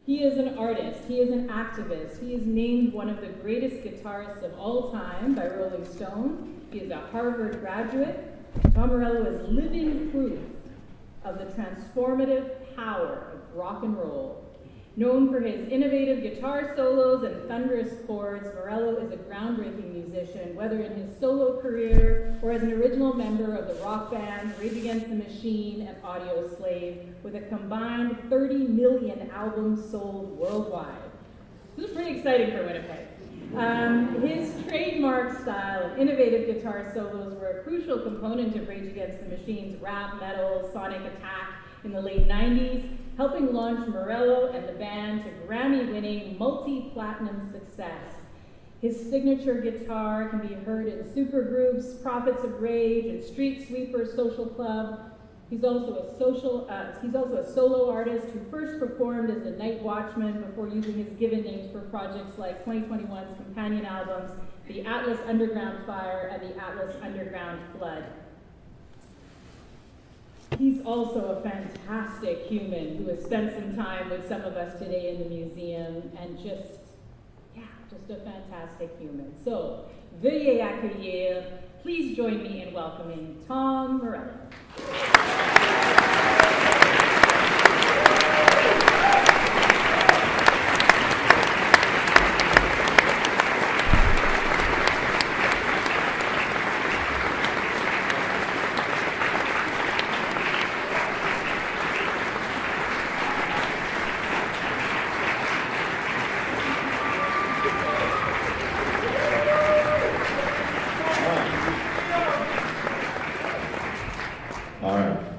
He is an artist, he is an activist, he is named one of the greatest guitarists of all time by Rolling Stone. He is a Harvard graduate. Tom Morello is living proof of the transformative power of rock and roll. Known for his innovative guitar solos and thunderous chords, Morello is a groundbreaking musician, whether in his solo career or as an original member of the rock bands Rage Against the Machine and Audio Slave, with a combined 30 million albums sold worldwide. This is pretty exciting for Winnipeg. His trademark style and innovative guitar solos were a crucial component of Rage Against the Machine's rap, metal, sonic attack in the late 90s, helping launch Morello and the band to Grammy-winning multi-platinum success. His signature guitar can be heard in supergroups, Prophets of Rage, and Street Sweepers Social Club. He's also a solo artist who first performed as a night watchman before using his given names for projects like 2021's companion albums, The Atlas Underground Fire and The Atlas Underground Flood. He's also a fantastic human who has spent some time with some of us today in the museum, and just a fantastic human. So, veuillez accueillir, please join me in welcoming Tom Morello.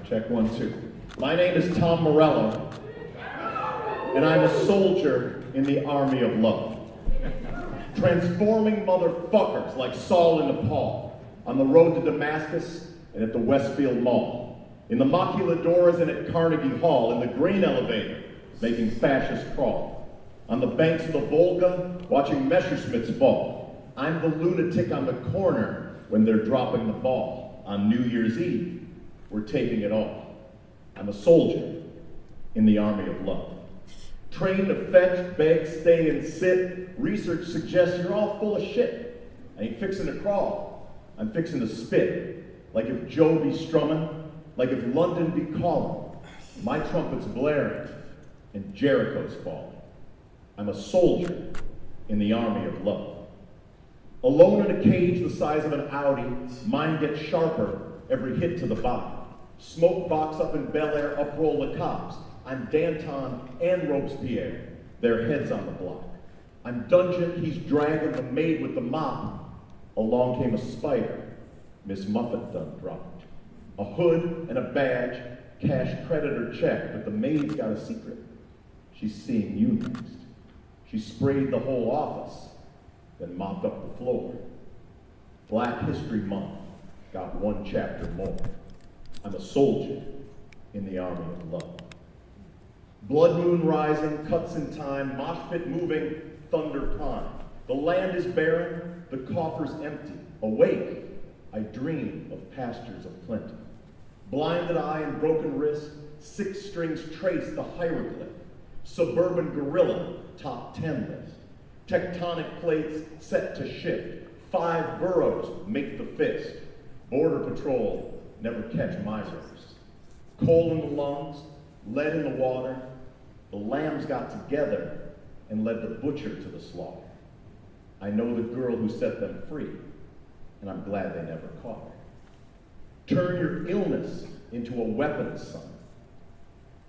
Check 1, 2. My name is Tom Morello, and I'm a soldier in the army of love. Transforming motherfuckers like Saul in Nepal, on the road to Damascus and at the Westfield Mall, in the maquiladoras and at Carnegie Hall, in the grain elevator, making fascists crawl, on the banks of the Volga, watching Messerschmitts fall. I'm the lunatic on the corner when they're dropping the ball. On New Year's Eve, we're taking it all. I'm a soldier in the army of love. Trained to fetch, beg, stay, and sit. Research suggests you're all full of shit. I ain't fixing to crawl. I'm fixing to spit. Like if Joe be strumming, like if London be calling. My trumpet's blaring, and Jericho's falling. I'm a soldier in the army of love. Alone in a cage the size of an Audi, mine gets sharper every hit to the body. Smoke box up in Bel Air, uproll the cops. I'm Danton and Robespierre, their heads on the block. I'm Dungeon, he's dragging the maid with the mop. Along came a spider, Miss Muffet done dropped. A hood and a badge, cash, credit, or check, but the maid's got a secret. She's seeing you next. She sprayed the whole office, then mopped up the floor. Black History Month got one chapter more. I'm a soldier in the army of love. Blood moon rising, cuts in time, mosh pit moving, thunder prime. The land is barren, the coffers empty. Awake, I dream of pastures of plenty. Blinded eye and broken wrist, 6 strings trace the hieroglyph. Suburban gorilla, top 10 list. Tectonic plates set to shift. 5 boroughs make the fist. Border patrol, never catch my rivers. Coal in the lungs, lead in the water. The lambs got together and led the butcher to the slaughter. I know the girl who set them free, and I'm glad they never caught her. Turn your illness into a weapon, son.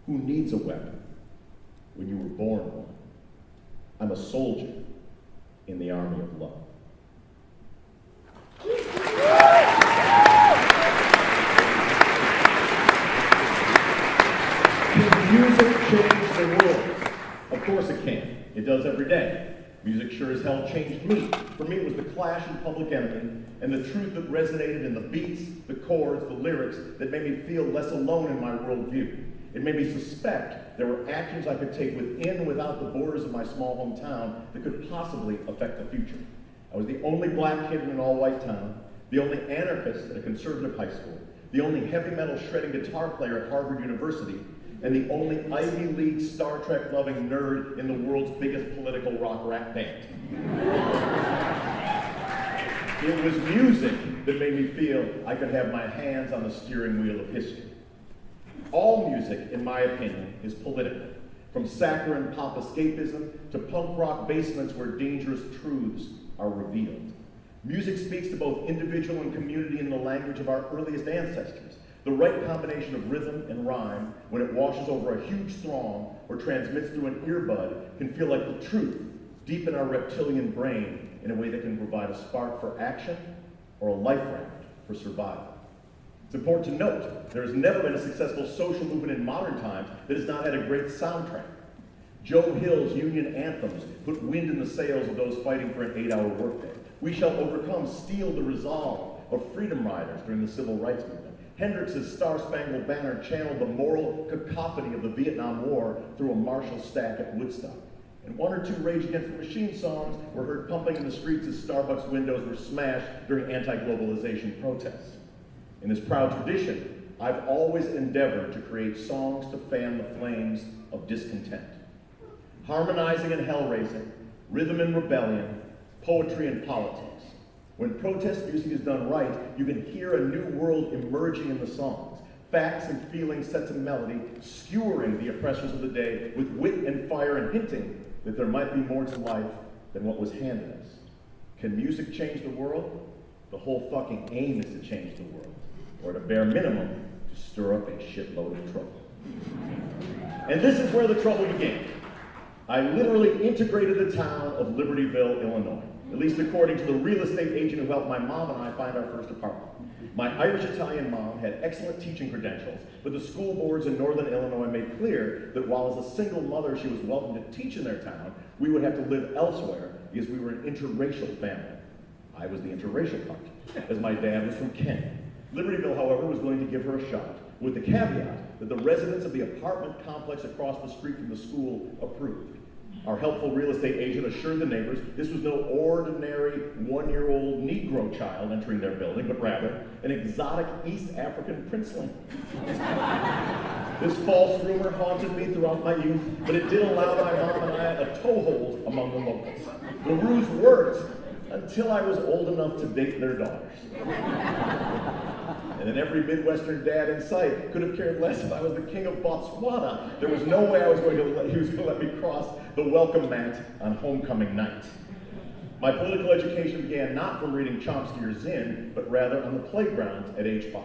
Who needs a weapon when you were born one? I'm a soldier in the army of love. Can music change the world? Of course it can. It does every day. Music sure as hell changed me. For me, it was the Clash and Public Enemy, and the truth that resonated in the beats, the chords, the lyrics, that made me feel less alone in my worldview. It made me suspect there were actions I could take within and without the borders of my small hometown that could possibly affect the future. I was the only black kid in an all-white town, the only anarchist at a conservative high school, the only heavy metal shredding guitar player at Harvard University, and the only Ivy League Star Trek loving nerd in the world's biggest political rock rap band. It was music that made me feel I could have my hands on the steering wheel of history. All music, in my opinion, is political, from saccharine pop escapism to punk rock basements where dangerous truths are revealed. Music speaks to both individual and community in the language of our earliest ancestors. The right combination of rhythm and rhyme, when it washes over a huge throng or transmits through an earbud, can feel like the truth deep in our reptilian brain in a way that can provide a spark for action or a life raft for survival. It's important to note, there has never been a successful social movement in modern times that has not had a great soundtrack. Joe Hill's Union anthems put wind in the sails of those fighting for an 8-hour workday. We Shall Overcome steeled the resolve of freedom riders during the Civil Rights Movement. Hendrix's Star-Spangled Banner channeled the moral cacophony of the Vietnam War through a Marshall stack at Woodstock. And one or two Rage Against the Machine songs were heard pumping in the streets as Starbucks windows were smashed during anti-globalization protests. In this proud tradition, I've always endeavored to create songs to fan the flames of discontent. Harmonizing and hell-raising, rhythm and rebellion, poetry and politics. When protest music is done right, you can hear a new world emerging in the songs. Facts and feelings set to melody, skewering the oppressors of the day with wit and fire and hinting that there might be more to life than what was handed us. Can music change the world? The whole fucking aim is to change the world, or at a bare minimum, to stir up a shitload of trouble. And this is where the trouble began. I literally integrated the town of Libertyville, Illinois, at least according to the real estate agent who helped my mom and I find our first apartment. My Irish-Italian mom had excellent teaching credentials, but the school boards in northern Illinois made clear that while as a single mother she was welcome to teach in their town, we would have to live elsewhere because we were an interracial family. I was the interracial part, as my dad was from Kenya. Libertyville, however, was willing to give her a shot, with the caveat that the residents of the apartment complex across the street from the school approved. Our helpful real estate agent assured the neighbors this was no ordinary one-year-old Negro child entering their building, but rather an exotic East African princeling. This false rumor haunted me throughout my youth, but it did allow my mom and I a toehold among the locals. The ruse worked until I was old enough to date their daughters. And then every Midwestern dad in sight could have cared less if I was the king of Botswana. There was no way he was going to let me cross the welcome mat on homecoming night. My political education began not from reading Chomsky or Zinn, but rather on the playground at age 5.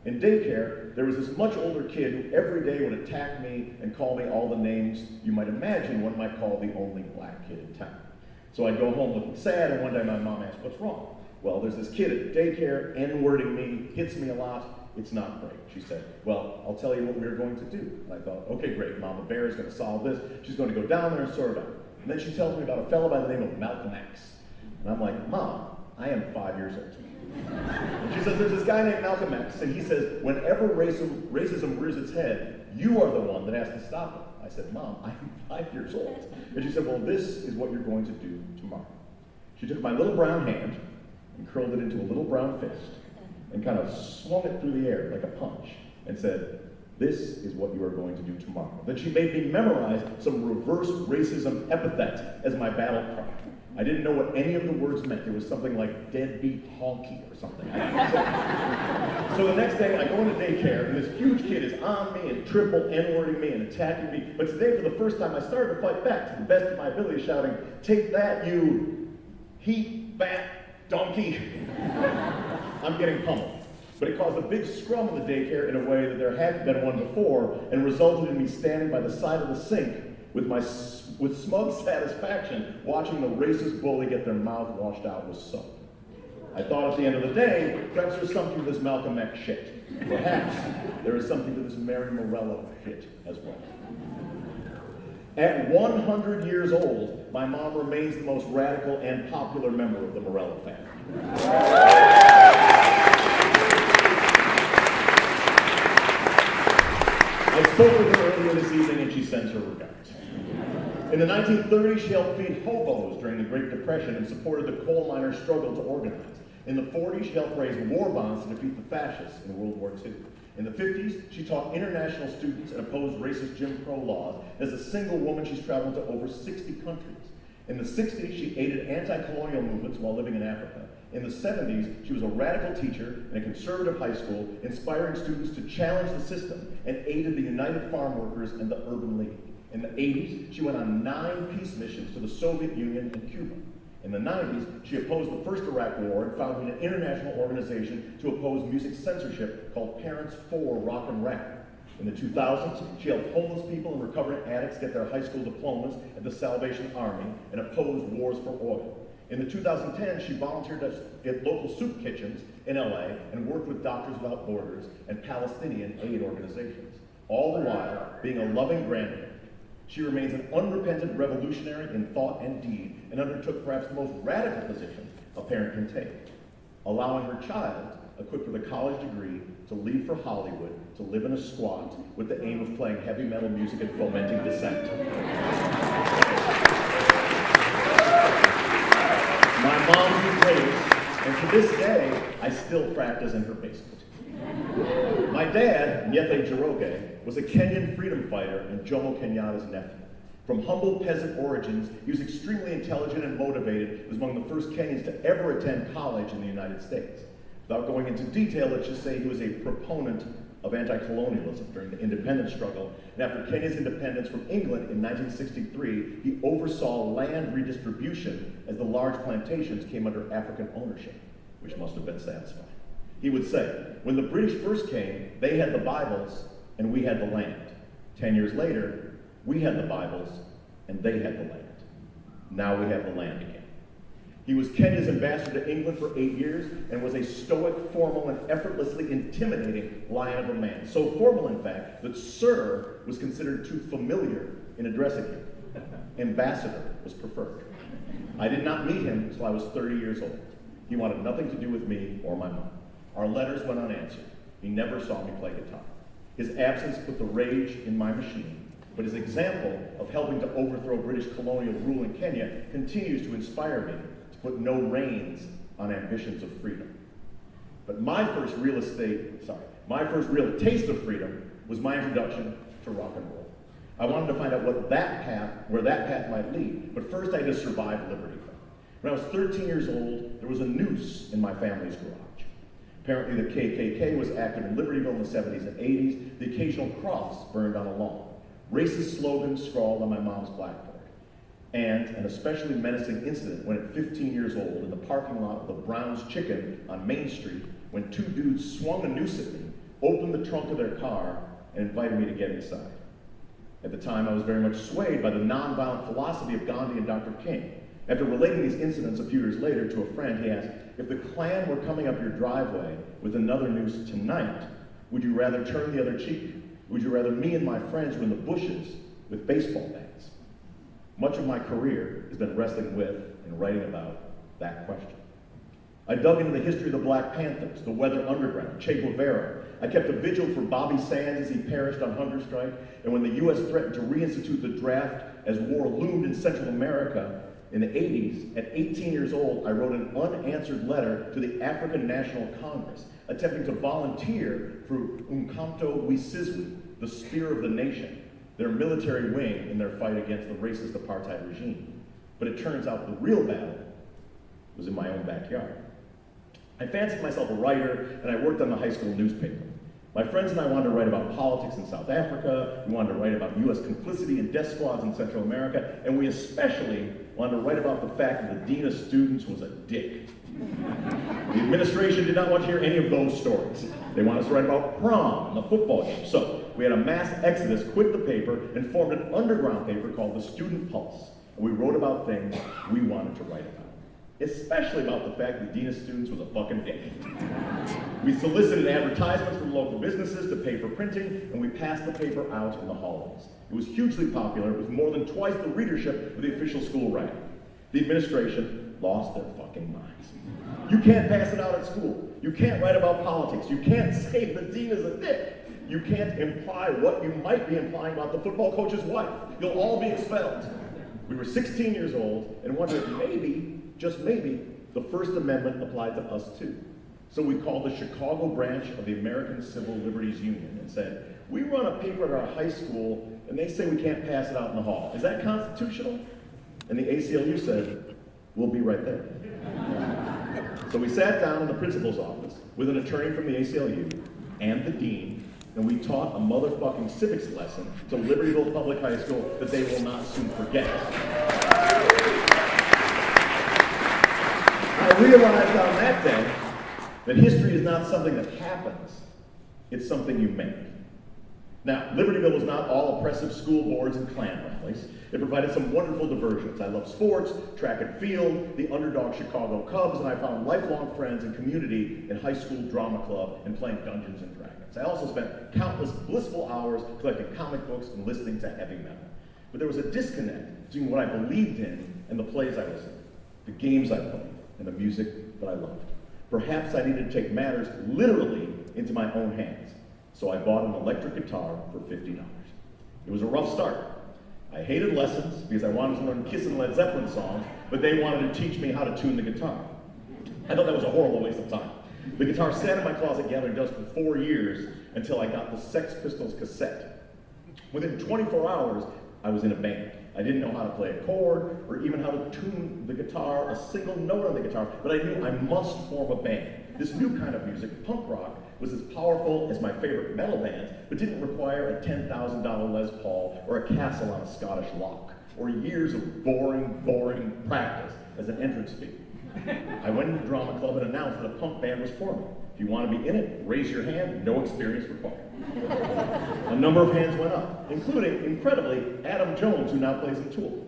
In daycare, there was this much older kid who every day would attack me and call me all the names you might imagine one might call the only black kid in town. So I'd go home looking sad, and one day my mom asked, "What's wrong?" "Well, there's this kid at daycare, N-wording me, hits me a lot. It's not great." She said, "Well, I'll tell you what we're going to do." And I thought, okay, great, Mama Bear is going to solve this. She's going to go down there and sort it out. And then she tells me about a fellow by the name of Malcolm X. And I'm like, "Mom, I am 5 years old." And she says, "There's this guy named Malcolm X, and he says, whenever racism rears its head, you are the one that has to stop it." I said, "Mom, I'm 5 years old." And she said, "Well, this is what you're going to do tomorrow." She took my little brown hand and curled it into a little brown fist and kind of swung it through the air like a punch and said, "This is what you are going to do tomorrow." Then she made me memorize some reverse racism epithet as my battle cry. I didn't know what any of the words meant. It was something like deadbeat honky or something. So the next day I go into daycare and this huge kid is on me and triple N-wording me and attacking me. But today for the first time I started to fight back to the best of my ability, shouting, "Take that, you heat bat donkey." I'm getting pummeled. But it caused a big scrum in the daycare in a way that there hadn't been one before and resulted in me standing by the side of the sink with smug satisfaction watching the racist bully get their mouth washed out with soap. I thought at the end of the day, perhaps there's something to this Malcolm X shit. Perhaps there is something to this Mary Morello shit as well. At 100 years old, my mom remains the most radical and popular member of the Morello family. I spoke with her earlier this evening and she sends her regards. In the 1930s, she helped feed hobos during the Great Depression and supported the coal miners' struggle to organize. In the 40s, she helped raise war bonds to defeat the fascists in World War II. In the 50s, she taught international students and opposed racist Jim Crow laws. As a single woman, she's traveled to over 60 countries. In the 60s, she aided anti-colonial movements while living in Africa. In the 70s, she was a radical teacher in a conservative high school, inspiring students to challenge the system, and aided the United Farm Workers and the Urban League. In the 80s, she went on 9 peace missions to the Soviet Union and Cuba. In the 90s, she opposed the first Iraq War and founded an international organization to oppose music censorship called Parents for Rock and Rap. In the 2000s, she helped homeless people and recovering addicts get their high school diplomas at the Salvation Army and opposed wars for oil. In the 2010s, she volunteered at local soup kitchens in LA and worked with Doctors Without Borders and Palestinian aid organizations, all the while being a loving grandmother. She remains an unrepentant revolutionary in thought and deed and undertook perhaps the most radical position a parent can take, allowing her child, equipped with a college degree, to leave for Hollywood to live in a squat with the aim of playing heavy metal music and fomenting dissent. My mom's the greatest, and to this day, I still practice in her basement. My dad, Nyethe Njoroge, was a Kenyan freedom fighter and Jomo Kenyatta's nephew. From humble peasant origins, he was extremely intelligent and motivated. He was among the first Kenyans to ever attend college in the United States. Without going into detail, let's just say he was a proponent of anti-colonialism during the independence struggle. And after Kenya's independence from England in 1963, he oversaw land redistribution as the large plantations came under African ownership, which must have been satisfying. He would say, when the British first came, they had the Bibles and we had the land. 10 years later, we had the Bibles and they had the land. Now we have the land again. He was Kenya's ambassador to England for 8 years and was a stoic, formal, and effortlessly intimidating lion of a man. So formal, in fact, that sir was considered too familiar in addressing him. Ambassador was preferred. I did not meet him until I was 30 years old. He wanted nothing to do with me or my mom. Our letters went unanswered. He never saw me play guitar. His absence put the rage in my machine, but his example of helping to overthrow British colonial rule in Kenya continues to inspire me to put no reins on ambitions of freedom. But my first real taste of freedom was my introduction to rock and roll. I wanted to find out where that path might lead, but first I had to survive Liberty Fund. When I was 13 years old, there was a noose in my family's garage. Apparently the KKK was active in Libertyville in the 70s and 80s. The occasional cross burned on a lawn. Racist slogans scrawled on my mom's blackboard. And an especially menacing incident when at 15 years old in the parking lot of the Brown's Chicken on Main Street, when 2 dudes swung a noose at me, opened the trunk of their car, and invited me to get inside. At the time, I was very much swayed by the nonviolent philosophy of Gandhi and Dr. King. After relating these incidents a few years later to a friend, he asked, if the Klan were coming up your driveway with another noose tonight, would you rather turn the other cheek? Would you rather me and my friends were in the bushes with baseball bats? Much of my career has been wrestling with and writing about that question. I dug into the history of the Black Panthers, the Weather Underground, Che Guevara. I kept a vigil for Bobby Sands as he perished on hunger strike, and when the U.S. threatened to reinstitute the draft as war loomed in Central America, in the 80s, at 18 years old, I wrote an unanswered letter to the African National Congress, attempting to volunteer for Umkhonto we Sizwe, the Spear of the Nation, their military wing in their fight against the racist apartheid regime. But it turns out the real battle was in my own backyard. I fancied myself a writer, and I worked on the high school newspaper. My friends and I wanted to write about politics in South Africa, we wanted to write about U.S. complicity in death squads in Central America, and we especially wanted to write about the fact that the dean of students was a dick. The administration did not want to hear any of those stories. They wanted us to write about prom and the football game. So we had a mass exodus, quit the paper, and formed an underground paper called the Student Pulse. And we wrote about things we wanted to write about, especially about the fact that the dean of students was a fucking dick. We solicited advertisements from local businesses to pay for printing, and we passed the paper out in the hallways. It was hugely popular, with more than twice the readership of the official school writing. The administration lost their fucking minds. You can't pass it out at school. You can't write about politics. You can't say the dean is a dick. You can't imply what you might be implying about the football coach's wife. You'll all be expelled. We were 16 years old and wondered if maybe, just maybe, the First Amendment applied to us too. So we called the Chicago branch of the American Civil Liberties Union and said, we run a paper at our high school and they say we can't pass it out in the hall. Is that constitutional? And the ACLU said, we'll be right there. So we sat down in the principal's office with an attorney from the ACLU and the dean, and we taught a motherfucking civics lesson to Libertyville Public High School that they will not soon forget. I realized on that day that history is not something that happens, it's something you make. Now, Libertyville was not all oppressive school boards and Klan rallies. It provided some wonderful diversions. I love sports, track and field, the underdog Chicago Cubs, and I found lifelong friends and community in high school drama club and playing Dungeons and Dragons. I also spent countless blissful hours collecting comic books and listening to heavy metal. But there was a disconnect between what I believed in and the plays I was in, the games I played, and the music that I loved. Perhaps I needed to take matters literally into my own hands. So I bought an electric guitar for $50. It was a rough start. I hated lessons because I wanted to learn Kiss and Led Zeppelin songs, but they wanted to teach me how to tune the guitar. I thought that was a horrible waste of time. The guitar sat in my closet gathering dust for 4 years until I got the Sex Pistols cassette. Within 24 hours, I was in a band. I didn't know how to play a chord or even how to tune the guitar, a single note on the guitar, but I knew I must form a band. This new kind of music, punk rock, was as powerful as my favorite metal bands, but didn't require a $10,000 Les Paul or a castle on a Scottish loch, or years of boring practice as an entrance fee. I went into the drama club and announced that a punk band was forming. If you want to be in it, raise your hand, no experience required. A number of hands went up, including, incredibly, Adam Jones, who now plays in Tool.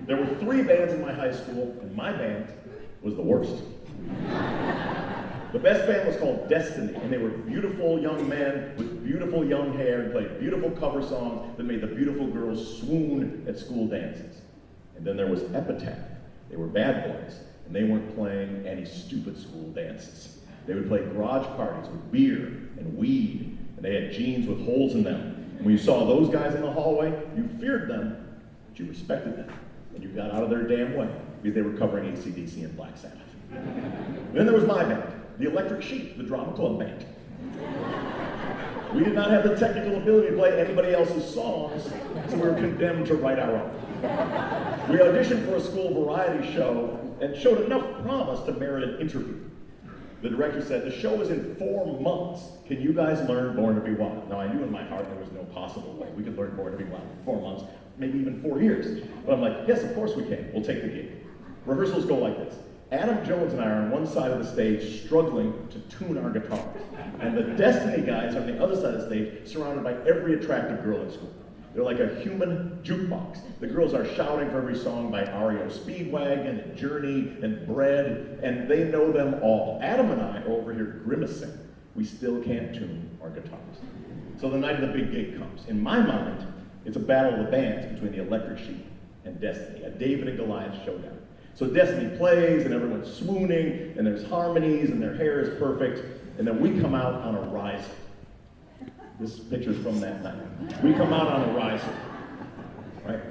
There were 3 bands in my high school, and my band was the worst. The best band was called Destiny, and they were beautiful young men with beautiful young hair and played beautiful cover songs that made the beautiful girls swoon at school dances. And then there was Epitaph. They were bad boys, and they weren't playing any stupid school dances. They would play garage parties with beer and weed, and they had jeans with holes in them. And when you saw those guys in the hallway, you feared them, but you respected them, and you got out of their damn way because they were covering AC/DC and Black Sabbath. And then there was my band, the Electric Sheep, the drama club band. We did not have the technical ability to play anybody else's songs, so we were condemned to write our own. We auditioned for a school variety show and showed enough promise to merit an interview. The director said, the show is in 4 months. Can you guys learn Born to Be Wild? Now, I knew in my heart there was no possible way we could learn Born to Be Wild in 4 months, maybe even 4 years. But I'm like, yes, of course we can. We'll take the gig. Rehearsals go like this. Adam Jones and I are on one side of the stage struggling to tune our guitars. And the Destiny guys are on the other side of the stage surrounded by every attractive girl in school. They're like a human jukebox. The girls are shouting for every song by REO Speedwagon and Journey and Bread, and they know them all. Adam and I are over here grimacing. We still can't tune our guitars. So the night of the big gig comes. In my mind, it's a battle of the bands between the Electric Sheep and Destiny, a David and Goliath showdown. So Destiny plays, and everyone's swooning, and there's harmonies, and their hair is perfect, and then we come out on a riser. This picture's from that night. We come out on a riser, right?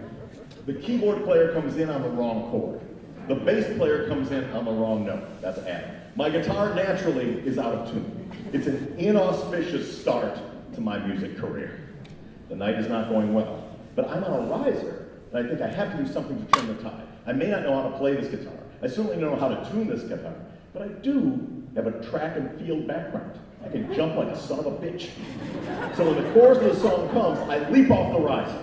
The keyboard player comes in on the wrong chord. The bass player comes in on the wrong note. That's Adam. My guitar naturally is out of tune. It's an inauspicious start to my music career. The night is not going well, but I'm on a riser, and I think I have to do something to turn the tide. I may not know how to play this guitar. I certainly don't know how to tune this guitar, but I do have a track and field background. I can jump like a son of a bitch. So when the chorus of the song comes, I leap off the riser.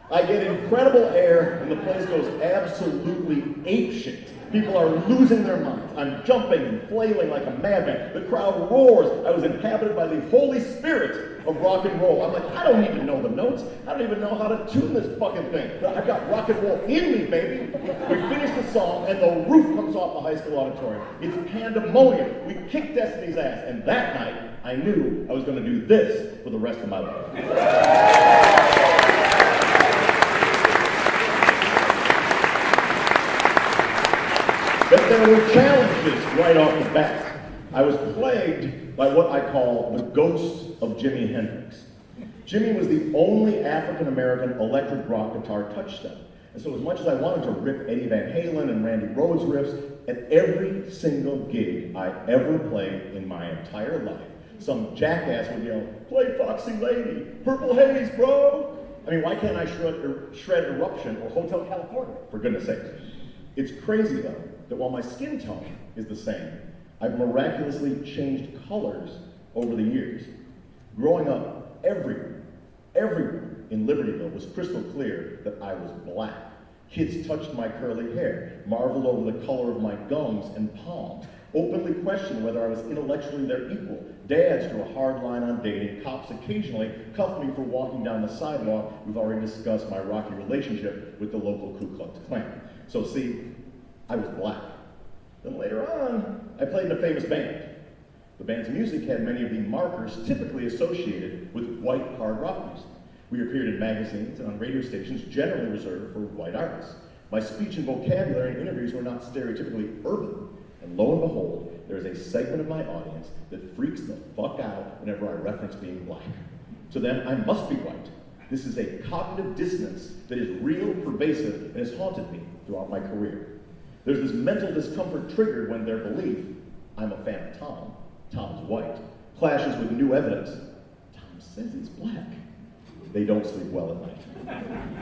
I get incredible air, and the place goes absolutely apeshit. People are losing their minds. I'm jumping and flailing like a madman. The crowd roars. I was inhabited by the Holy Spirit of rock and roll. I'm like, I don't need to know the notes. I don't even know how to tune this fucking thing. But I've got rock and roll in me, baby. We finish the song, and the roof comes off the high school auditorium. It's pandemonium. We kick Destiny's ass, and that night, I knew I was going to do this for the rest of my life. But there were challenges right off the bat. I was plagued by what I call the ghost of Jimi Hendrix. Jimmy was the only African-American electric rock guitar touchstone. And so as much as I wanted to rip Eddie Van Halen and Randy Rhoads riffs, at every single gig I ever played in my entire life, some jackass would yell, "Play Foxy Lady, Purple Haze, bro!" I mean, why can't I shred Eruption or Hotel California, for goodness sakes? It's crazy, though, that while my skin tone is the same, I've miraculously changed colors over the years. Growing up, everyone in Libertyville was crystal clear that I was black. Kids touched my curly hair, marveled over the color of my gums and palms, openly questioned whether I was intellectually their equal. Dads drew a hard line on dating. Cops occasionally cuffed me for walking down the sidewalk. We've already discussed my rocky relationship with the local Ku Klux Klan. So see, I was black. Then later on, I played in a famous band. The band's music had many of the markers typically associated with white hard rock music. We appeared in magazines and on radio stations generally reserved for white artists. My speech and vocabulary in interviews were not stereotypically urban. And lo and behold, there is a segment of my audience that freaks the fuck out whenever I reference being black. To them, I must be white. This is a cognitive dissonance that is real, pervasive, and has haunted me throughout my career. There's this mental discomfort triggered when their belief, I'm a fan of Tom, Tom's white, clashes with new evidence, Tom says he's black. They don't sleep well at night.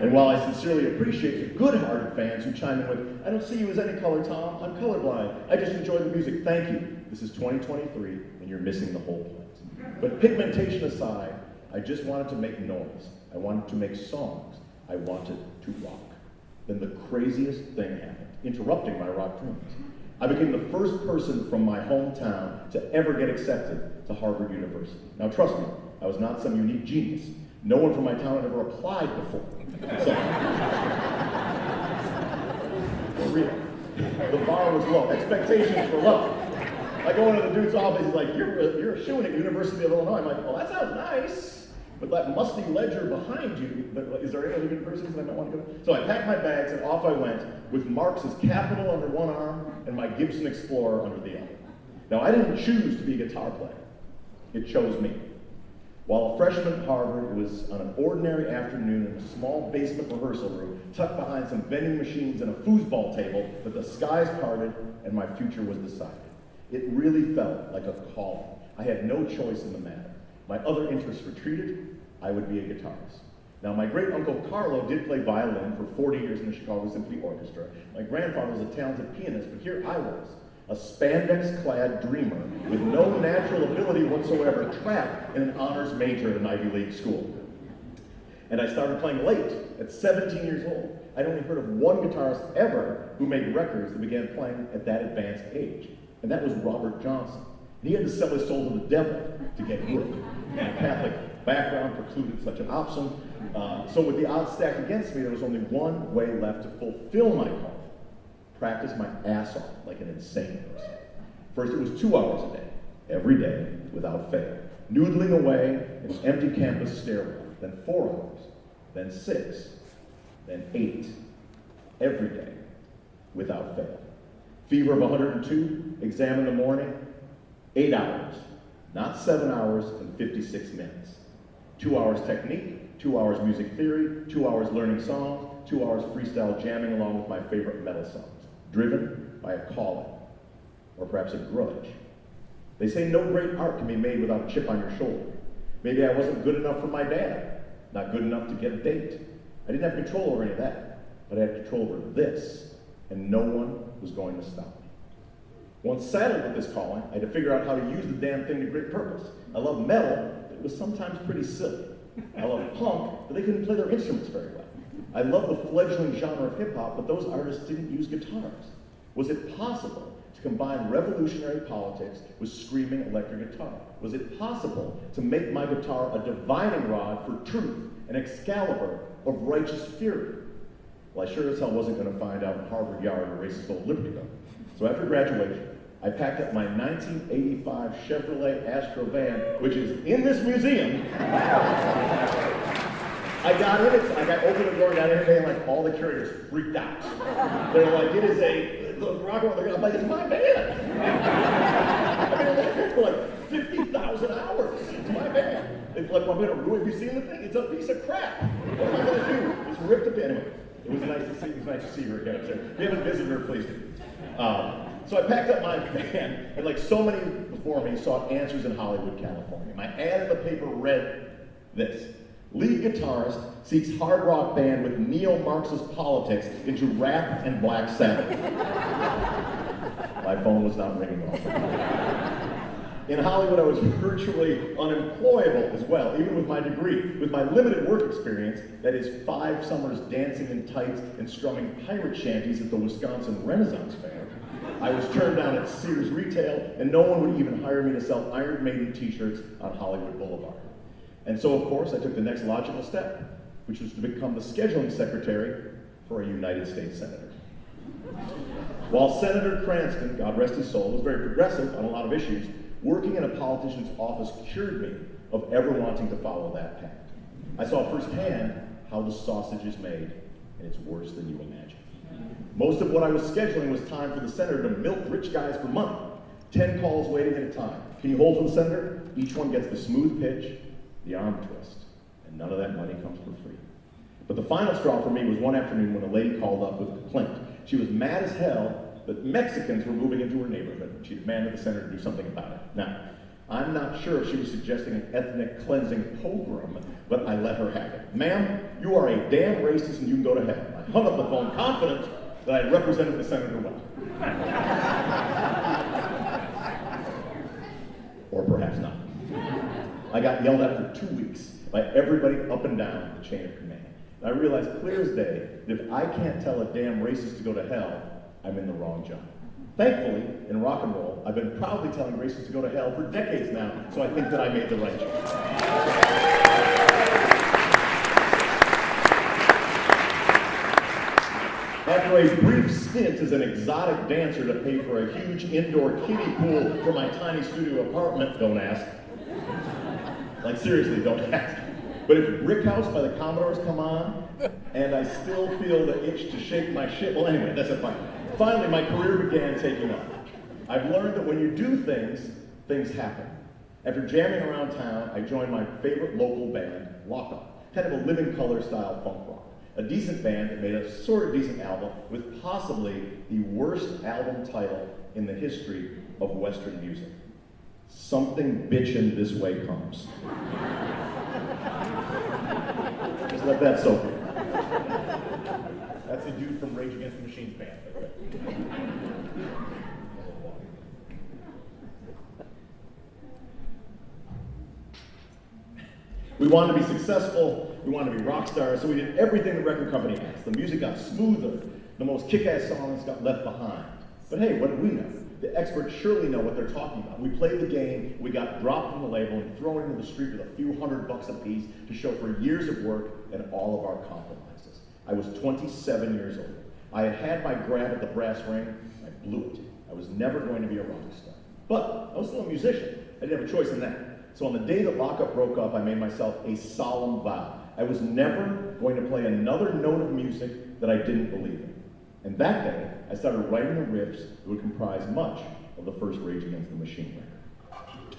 And while I sincerely appreciate the good-hearted fans who chime in with, "I don't see you as any color, Tom. I'm colorblind. I just enjoy the music. Thank you. This is 2023, and you're missing the whole point." But pigmentation aside, I just wanted to make noise. I wanted to make songs. I wanted to rock. Then the craziest thing happened, interrupting my rock dreams. I became the first person from my hometown to ever get accepted to Harvard University. Now trust me, I was not some unique genius. No one from my town had ever applied before. So, for real, the bar was low. Expectations were low. I go into the dude's office, he's like, you're a shoo-in at University of Illinois. I'm like, well, that sounds nice, but that musty ledger behind you, is there any other universities that I might want to go to? So I packed my bags and off I went with Marx's Capital under one arm and my Gibson Explorer under the other. Now, I didn't choose to be a guitar player. It chose me. While a freshman at Harvard, it was on an ordinary afternoon in a small basement rehearsal room, tucked behind some vending machines and a foosball table, that the skies parted and my future was decided. It really felt like a calling. I had no choice in the matter. My other interests retreated. I would be a guitarist. Now, my great-uncle Carlo did play violin for 40 years in the Chicago Symphony Orchestra. My grandfather was a talented pianist, but here I was, a spandex-clad dreamer with no natural ability whatsoever, trapped in an honors major at an Ivy League school. And I started playing late, at 17 years old. I'd only heard of one guitarist ever who made records that began playing at that advanced age, and that was Robert Johnson. He had to sell his soul to the devil to get good. My Catholic background precluded such an option, so with the odds stacked against me, there was only one way left to fulfill my calling. Practice my ass off like an insane person. First, it was 2 hours a day, every day, without fail, noodling away in an empty campus stairwell, then 4 hours, then 6, then 8, every day, without fail. Fever of 102, exam in the morning, 8 hours, not 7 hours and 56 minutes. 2 hours technique, 2 hours music theory, 2 hours learning songs, 2 hours freestyle jamming along with my favorite metal songs. Driven by a calling, or perhaps a grudge. They say no great art can be made without a chip on your shoulder. Maybe I wasn't good enough for my dad, not good enough to get a date. I didn't have control over any of that, but I had control over this, and no one was going to stop me. Once saddled with this calling, I had to figure out how to use the damn thing to great purpose. I love metal, but it was sometimes pretty silly. I love punk, but they couldn't play their instruments very well. I love the fledgling genre of hip-hop, but those artists didn't use guitars. Was it possible to combine revolutionary politics with screaming electric guitar? Was it possible to make my guitar a divining rod for truth, an Excalibur of righteous fury? Well, I sure as hell wasn't going to find out in Harvard Yard or racist old Libertyville. So after graduation, I packed up my 1985 Chevrolet Astro van, which is in this museum. I got in it, I opened the door, got in it, and like all the curators freaked out. They're like, it is the rock and roll. I'm like, it's my van. I've been in that for like 50,000 hours. It's my van. It's like, well, I'm gonna ruin. Have you seen the thing? It's a piece of crap. What am I gonna do? It's ripped to bit. Anyway, It was nice to see her again. If you haven't visited her, please do. So I packed up my van, and like so many before me, sought answers in Hollywood, California. My ad in the paper read this: lead guitarist seeks hard rock band with neo-Marxist politics into rap and Black Sabbath. My phone was not ringing off. In Hollywood, I was virtually unemployable as well, even with my degree. With my limited work experience, that is 5 summers dancing in tights and strumming pirate shanties at the Wisconsin Renaissance Fair, I was turned down at Sears Retail, and no one would even hire me to sell Iron Maiden t-shirts on Hollywood Boulevard. And so, of course, I took the next logical step, which was to become the scheduling secretary for a United States senator. While Senator Cranston, God rest his soul, was very progressive on a lot of issues, working in a politician's office cured me of ever wanting to follow that path. I saw firsthand how the sausage is made, and it's worse than you imagine. Most of what I was scheduling was time for the senator to milk rich guys for money. 10 calls waiting at a time. Can you hold for the senator? Each one gets the smooth pitch, the arm twist, and none of that money comes for free. But the final straw for me was one afternoon when a lady called up with a complaint. She was mad as hell that Mexicans were moving into her neighborhood. She demanded the senator do something about it. Now, I'm not sure if she was suggesting an ethnic cleansing pogrom, but I let her have it. Ma'am, you are a damn racist and you can go to hell. I hung up the phone confident that I represented the senator well. Or perhaps not. I got yelled at for 2 weeks by everybody up and down the chain of command. And I realized clear as day that if I can't tell a damn racist to go to hell, I'm in the wrong job. Thankfully, in rock and roll, I've been proudly telling racists to go to hell for decades now, so I think that I made the right choice. After a brief stint as an exotic dancer to pay for a huge indoor kiddie pool for my tiny studio apartment, don't ask. Like seriously, don't ask. But if Brick House by the Commodores come on, and I still feel the itch to shake my shit, well anyway, that's a fine. Finally, my career began taking off. I've learned that when you do things, things happen. After jamming around town, I joined my favorite local band, Lock Up, kind of a Living Colour style funk rock. A decent band that made a sort of decent album with possibly the worst album title in the history of Western music. Something Bitchin' This Way Comes. Just let that soak in. That's a dude from Rage Against the Machine's band. We wanted to be successful, we wanted to be rock stars, so we did everything the record company asked. The music got smoother, the most kick-ass songs got left behind. But hey, what did we know? The experts surely know what they're talking about. We played the game, we got dropped from the label and thrown into the street with a few $100 a piece to show for years of work and all of our compromises. I was 27 years old. I had had my grab at the brass ring, I blew it. I was never going to be a rock star. But I was still a musician. I didn't have a choice in that. So on the day that Lock Up broke up, I made myself a solemn vow. I was never going to play another note of music that I didn't believe in. And that day, I started writing the riffs that would comprise much of the first Rage Against the Machine record.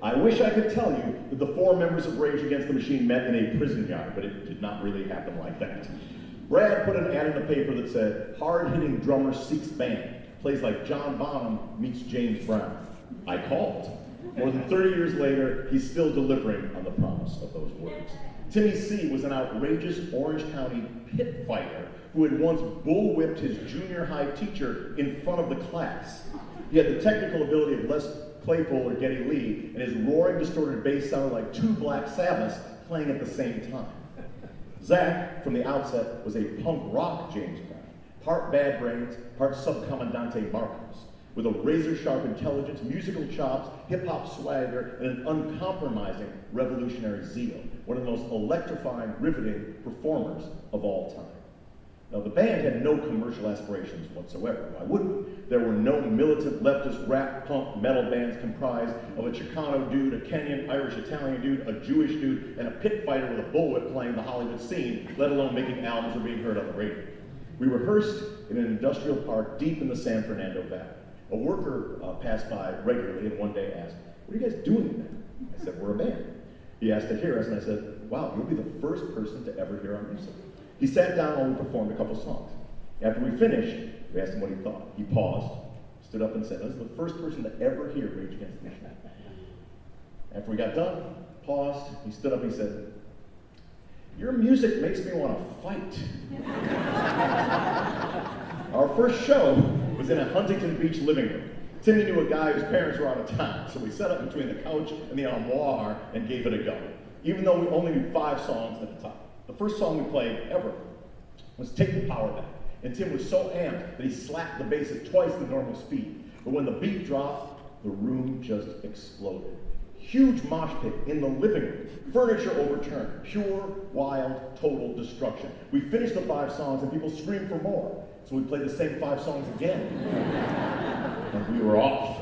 I wish I could tell you that the 4 members of Rage Against the Machine met in a prison yard, but it did not really happen like that. Brad put an ad in the paper that said, hard-hitting drummer seeks band, plays like John Bonham meets James Brown. I called. More than 30 years later, he's still delivering on the promise of those words. Timmy C was an outrageous Orange County pit fighter who had once bullwhipped his junior high teacher in front of the class. He had the technical ability of Les Claypool or Geddy Lee, and his roaring, distorted bass sounded like 2 Black Sabbaths playing at the same time. Zach, from the outset, was a punk rock James Brown, part Bad Brains, part Subcommandante Marcos, with a razor-sharp intelligence, musical chops, hip-hop swagger, and an uncompromising revolutionary zeal, one of the most electrifying, riveting performers of all time. Now, the band had no commercial aspirations whatsoever. Why wouldn't? There were no militant leftist rap, punk, metal bands comprised of a Chicano dude, a Kenyan, Irish, Italian dude, a Jewish dude, and a pit fighter with a bullwhip playing the Hollywood scene, let alone making albums or being heard on the radio. We rehearsed in an industrial park deep in the San Fernando Valley. A worker passed by regularly and one day asked, "What are you guys doing there?" I said, "We're a band." He asked to hear us, and I said, "Wow, you'll be the first person to ever hear our music." He sat down while we performed a couple songs. After we finished, we asked him what he thought. He paused, stood up and said, "This is the first person to ever hear Rage Against the Machine." After we got done, paused, he stood up and he said, "Your music makes me want to fight." Our first show was in a Huntington Beach living room. Timmy knew a guy whose parents were out of town, so we set up between the couch and the armoire and gave it a go, even though we only knew 5 songs at the time. The first song we played ever was "Take the Power Back," and Tim was so amped that he slapped the bass at twice the normal speed. But when the beat dropped, the room just exploded. Huge mosh pit in the living room, furniture overturned, pure, wild, total destruction. We finished the 5 songs and people screamed for more, so we played the same 5 songs again. And we were off.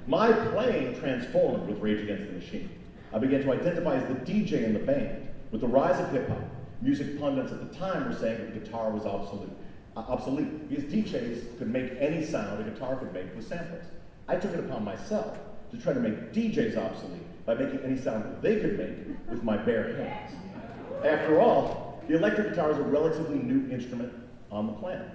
My playing transformed with Rage Against the Machine. I began to identify as the DJ in the band. With the rise of hip-hop, music pundits at the time were saying that the guitar was obsolete because DJs could make any sound a guitar could make with samplers. I took it upon myself to try to make DJs obsolete by making any sound that they could make with my bare hands. After all, the electric guitar is a relatively new instrument on the planet.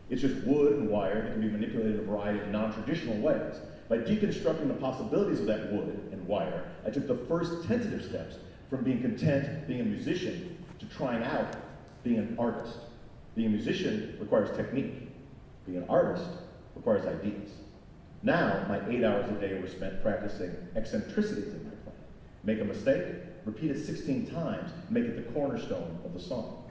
It's just wood and wire that can be manipulated in a variety of non-traditional ways. By deconstructing the possibilities of that wood and wire, I took the first tentative steps from being content being a musician to trying out being an artist. Being a musician requires technique. Being an artist requires ideas. Now, my 8 hours a day were spent practicing eccentricities in my playing. Make a mistake, repeat it 16 times, make it the cornerstone of the song.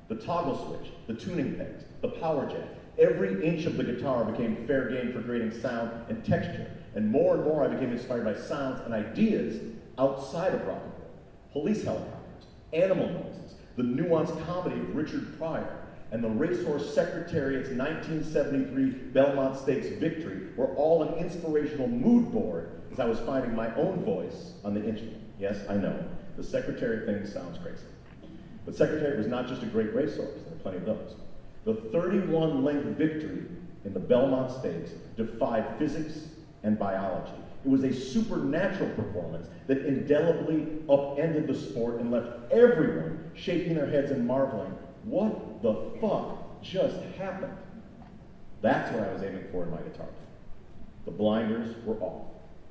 The toggle switch, the tuning pegs, the power jack, every inch of the guitar became fair game for creating sound and texture. And more I became inspired by sounds and ideas outside of rock and roll. Police helicopters, animal noises, the nuanced comedy of Richard Pryor, and the Racehorse Secretariat's 1973 Belmont Stakes victory were all an inspirational mood board as I was finding my own voice on the instrument. Yes, I know, the Secretariat thing sounds crazy. But Secretariat was not just a great racehorse, there were plenty of those. The 31-length victory in the Belmont Stakes defied physics and biology. It was a supernatural performance that indelibly upended the sport and left everyone shaking their heads and marveling, what the fuck just happened? That's what I was aiming for in my guitar playing. The blinders were off.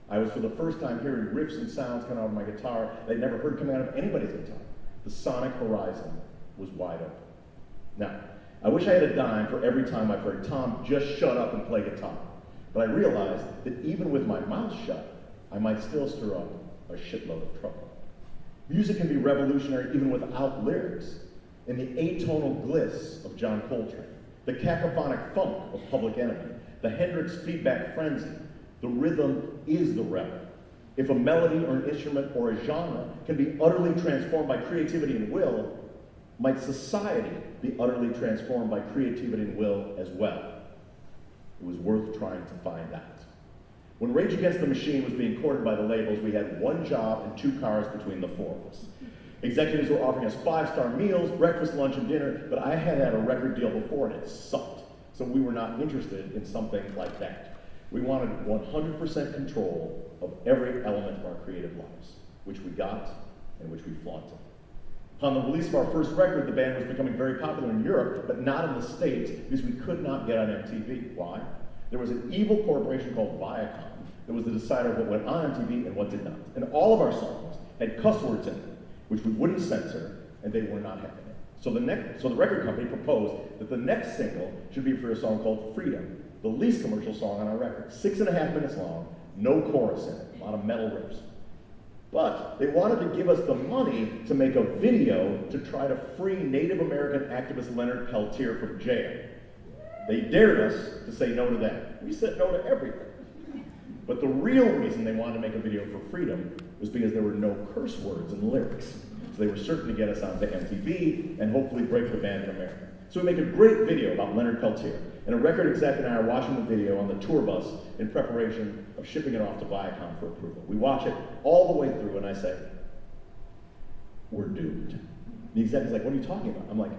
I was for the first time hearing riffs and sounds coming out of my guitar they'd never heard coming out of anybody's guitar. The sonic horizon was wide open. Now, I wish I had a dime for every time I've heard Tom just shut up and play guitar. But I realized that even with my mouth shut, I might still stir up a shitload of trouble. Music can be revolutionary even without lyrics. In the atonal gliss of John Coltrane, the cacophonic funk of Public Enemy, the Hendrix feedback frenzy, the rhythm is the rebel. If a melody or an instrument or a genre can be utterly transformed by creativity and will, might society be utterly transformed by creativity and will as well? It was worth trying to find out. When Rage Against the Machine was being courted by the labels, we had 1 job and 2 cars between the 4 of us. Executives were offering us 5-star meals, breakfast, lunch, and dinner, but I had had a record deal before and it sucked. So we were not interested in something like that. We wanted 100% control of every element of our creative lives, which we got and which we flaunted. Upon the release of our first record, the band was becoming very popular in Europe, but not in the States, because we could not get on MTV. Why? There was an evil corporation called Viacom that was the decider of what went on MTV and what did not. And all of our songs had cuss words in them, which we wouldn't censor, and they were not having it. So the record company proposed that the next single should be for a song called Freedom, the least commercial song on our record. 6.5 minutes long, no chorus in it, a lot of metal riffs. But they wanted to give us the money to make a video to try to free Native American activist Leonard Peltier from jail. They dared us to say no to that. We said no to everything. But the real reason they wanted to make a video for Freedom was because there were no curse words in the lyrics. So they were certain to get us onto MTV and hopefully break the band in America. So we make a great video about Leonard Peltier, and a record exec and I are watching the video on the tour bus in preparation of shipping it off to Viacom for approval. We watch it all the way through, and I say, we're doomed. The exec is like, what are you talking about? I'm like,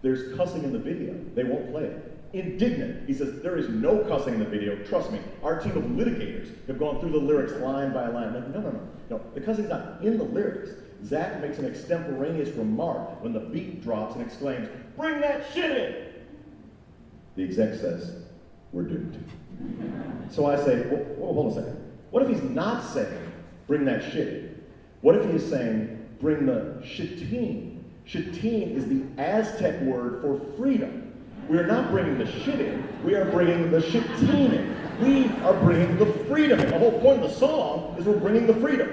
there's cussing in the video. They won't play it. Indignant, he says, there is no cussing in the video. Trust me, our team of litigators have gone through the lyrics line by line. I'm like, no. The cussing's not in the lyrics. Zach makes an extemporaneous remark when the beat drops and exclaims, "Bring that shit in!" The exec says, "We're doomed." So I say, well, hold on a second. What if he's not saying, "Bring that shit in"? What if he is saying, "Bring the shitine"? Shitine is the Aztec word for freedom. We are not bringing the shit in, we are bringing the shitine in. We are bringing the freedom in. The whole point of the song is we're bringing the freedom.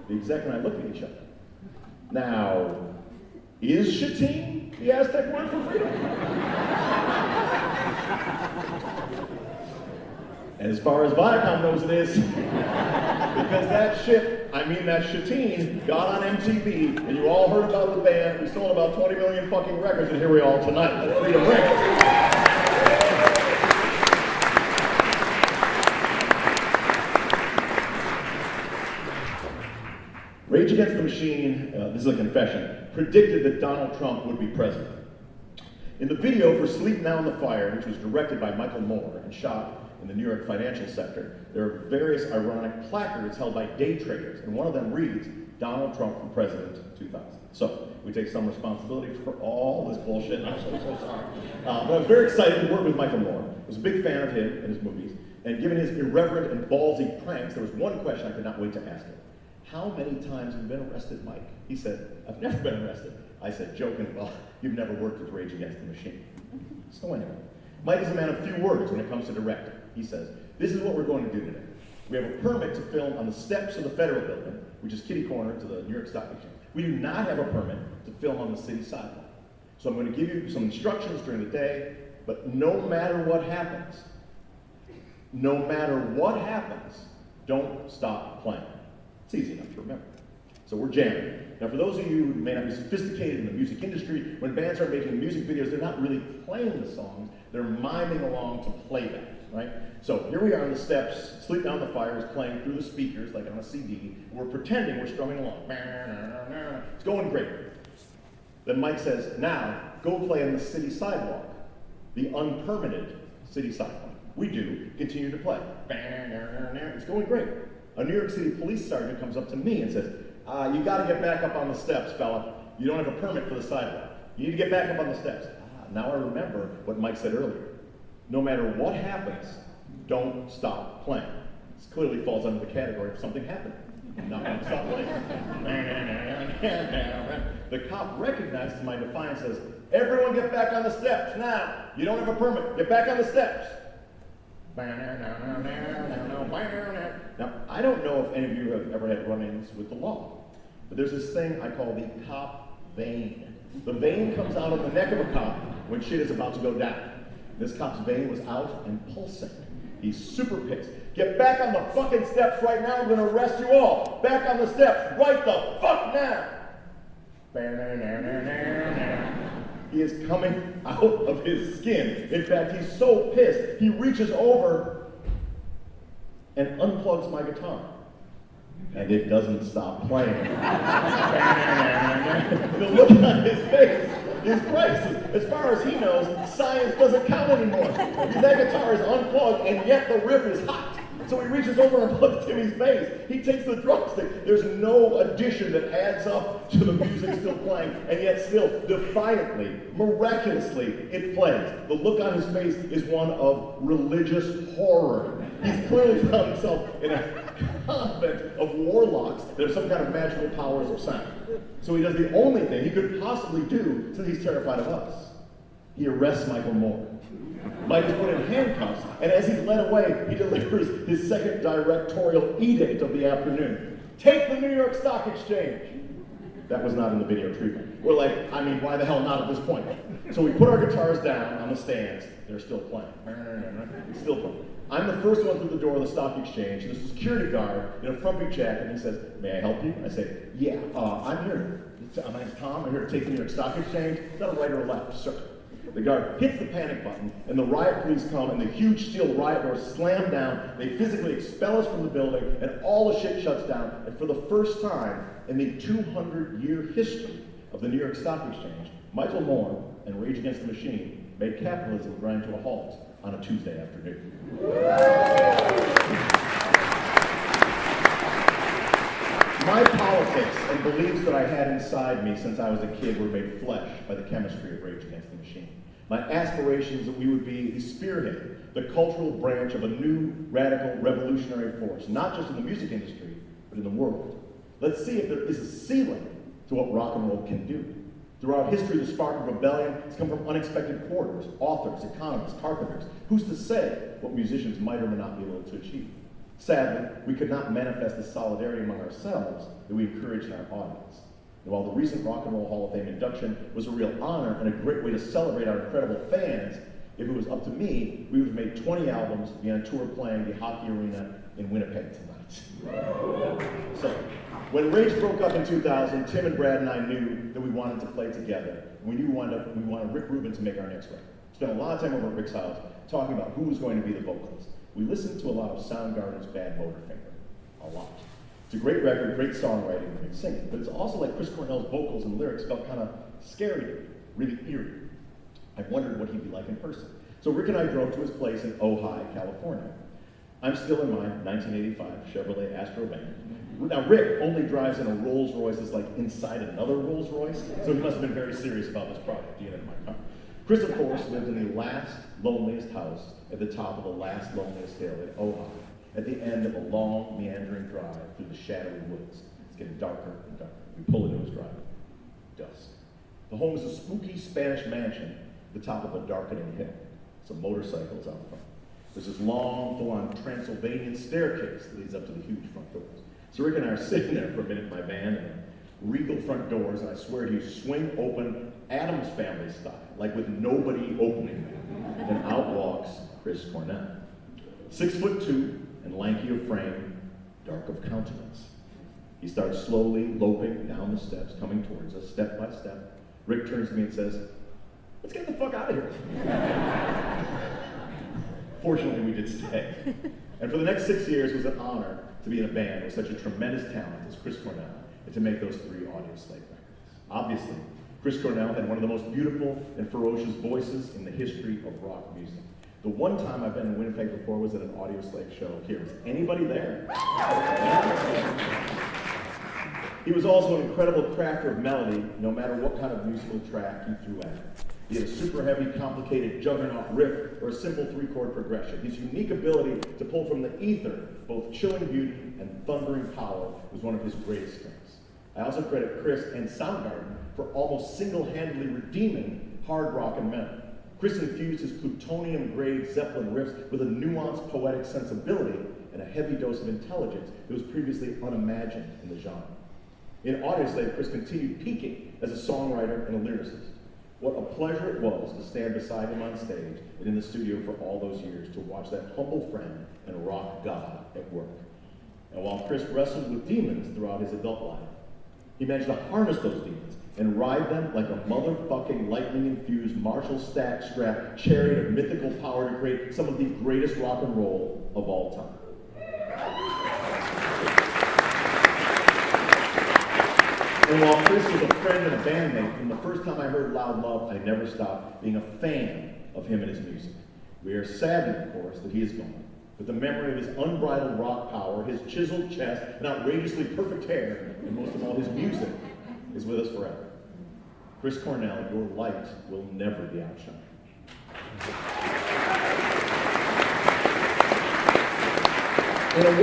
The exec and I look at each other. Now, is shitine the Aztec word for freedom? And as far as Viacom knows it is, because that shit, I mean that shitine, got on MTV, and you all heard about the band, we sold about 20 million fucking records, and here we are tonight at Freedom Rings. Rage Against the Machine, this is a confession, predicted that Donald Trump would be president. In the video for Sleep Now in the Fire, which was directed by Michael Moore and shot in the New York financial sector, there are various ironic placards held by day traders, and one of them reads, "Donald Trump for President 2000. So, we take some responsibility for all this bullshit, and I'm so sorry. But I was very excited to work with Michael Moore. I was a big fan of him and his movies, and given his irreverent and ballsy pranks, there was one question I could not wait to ask him. "How many times have you been arrested, Mike?" He said, "I've never been arrested." I said, joking, "Well, you've never worked with Rage Against the Machine." So anyway, Mike is a man of few words when it comes to directing. He says, "This is what we're going to do today. We have a permit to film on the steps of the Federal Building, which is kitty corner to the New York Stock Exchange. We do not have a permit to film on the city sidewalk. So I'm going to give you some instructions during the day, but no matter what happens, don't stop playing." It's easy enough to remember. So we're jamming. Now for those of you who may not be sophisticated in the music industry, when bands are making music videos, they're not really playing the songs, they're miming along to playback, right? So here we are on the steps, Sleep Now in the Fire is playing through the speakers, like on a CD, we're pretending we're strumming along. It's going great. Then Mike says, "Now, go play on the city sidewalk, the unpermitted city sidewalk." We do, continue to play. It's going great. A New York City police sergeant comes up to me and says, "You gotta get back up on the steps, fella. You don't have a permit for the sidewalk. You need to get back up on the steps." Now I remember what Mike said earlier. No matter what happens, don't stop playing. This clearly falls under the category of something happened. I'm not gonna stop playing. The cop recognizes my defiance and says, "Everyone get back on the steps now. You don't have a permit. Get back on the steps." Now, I don't know if any of you have ever had run-ins with the law, but there's this thing I call the cop vein. The vein comes out of the neck of a cop when shit is about to go down. This cop's vein was out and pulsing. He's super pissed. "Get back on the fucking steps right now, I'm gonna arrest you all. Back on the steps, right the fuck now." He is coming out of his skin. In fact, he's so pissed, he reaches over and unplugs my guitar. And it doesn't stop playing. The look on his face is priceless. As far as he knows, science doesn't count anymore. That guitar is unplugged, and yet the riff is hot. So he reaches over and plugs Timmy's bass. He takes the drumstick. There's no addition that adds up to the music still playing, and yet still, defiantly, miraculously, it plays. The look on his face is one of religious horror. He's clearly found himself in a convent of warlocks that have some kind of magical powers of sound. So he does the only thing he could possibly do since he's terrified of us. He arrests Michael Moore. Mike is put in handcuffs, and as he's led away, he delivers his second directorial edict of the afternoon. "Take the New York Stock Exchange." That was not in the video treatment. We're like, I mean, why the hell not at this point? So we put our guitars down on the stands. They're still playing. Still playing. I'm the first one through the door of the stock exchange. The security guard in a frumpy jacket, and he says, "May I help you?" I say, "Yeah, I'm here. My name's Tom. I'm here to take the New York Stock Exchange." Is that a right or a left, sir? The guard hits the panic button, and the riot police come, and the huge steel riot doors slam down. They physically expel us from the building, and all the shit shuts down. And for the first time in the 200-year history of the New York Stock Exchange, Michael Moore and Rage Against the Machine made capitalism grind to a halt on a Tuesday afternoon. My politics and beliefs that I had inside me since I was a kid were made flesh by the chemistry of Rage Against the Machine. My aspirations that we would be the spearhead, the cultural branch of a new, radical, revolutionary force, not just in the music industry, but in the world. Let's see if there is a ceiling to what rock and roll can do. Throughout history, the spark of rebellion has come from unexpected quarters, authors, economists, carpenters. Who's to say what musicians might or may not be able to achieve? Sadly, we could not manifest the solidarity among ourselves that we encouraged in our audience. And while the recent Rock and Roll Hall of Fame induction was a real honor and a great way to celebrate our incredible fans, if it was up to me, we would have made 20 albums, be on tour playing the hockey arena in Winnipeg tonight. So, when Rage broke up in 2000, Tim and Brad and I knew that we wanted to play together. We knew we wanted Rick Rubin to make our next record. Spent a lot of time over at Rick's house talking about who was going to be the vocalist. We listened to a lot of Soundgarden's Bad Motorfinger. A lot. It's a great record, great songwriting, great singing, but it's also like Chris Cornell's vocals and lyrics felt kind of scary to me, really eerie. I wondered what he'd be like in person. So Rick and I drove to his place in Ojai, California. I'm still in my 1985 Chevrolet Astro van. Now Rick only drives in a Rolls Royce that's like inside another Rolls Royce, so he must have been very serious about this project, being in my car. Chris, of course, lived in the last loneliest house at the top of the last loneliest hill in Ojai, at the end of a long, meandering drive through the shadowy woods. It's getting darker and darker. We pull into his driveway. Dusk. The home is a spooky Spanish mansion at the top of a darkening hill. Some motorcycles out front. There's this long, full-on Transylvanian staircase that leads up to the huge front doors. So Rick and I are sitting there for a minute in my van, and regal front doors, and I swear to you, swing open Addams Family style, like with nobody opening them. And out walks Chris Cornell. 6'2" and lanky of frame, dark of countenance. He starts slowly loping down the steps, coming towards us, step by step. Rick turns to me and says, "Let's get the fuck out of here." Fortunately, we did stay. And for the next 6 years, it was an honor to be in a band with such a tremendous talent as Chris Cornell and to make those 3 audio slave records. Obviously, Chris Cornell had one of the most beautiful and ferocious voices in the history of rock music. The one time I've been in Winnipeg before was at an audio slave show here. Was anybody there? He was also an incredible crafter of melody, no matter what kind of musical track he threw at it. He had a super heavy, complicated juggernaut riff or a simple 3-chord progression. His unique ability to pull from the ether both chilling beauty and thundering power was one of his greatest strengths. I also credit Chris and Soundgarden for almost single-handedly redeeming hard rock and metal. Chris infused his plutonium-grade Zeppelin riffs with a nuanced poetic sensibility and a heavy dose of intelligence that was previously unimagined in the genre. In Audioslave, Chris continued peaking as a songwriter and a lyricist. What a pleasure it was to stand beside him on stage and in the studio for all those years to watch that humble friend and rock god at work. And while Chris wrestled with demons throughout his adult life, he managed to harness those demons and ride them like a motherfucking lightning-infused Marshall Stack-strap chariot of mythical power to create some of the greatest rock and roll of all time. And while Chris was a friend and a bandmate, from the first time I heard Loud Love, I never stopped being a fan of him and his music. We are saddened, of course, that he is gone. But the memory of his unbridled rock power, his chiseled chest, and outrageously perfect hair, and most of all his music, is with us forever. Chris Cornell, your light will never be outshined. In a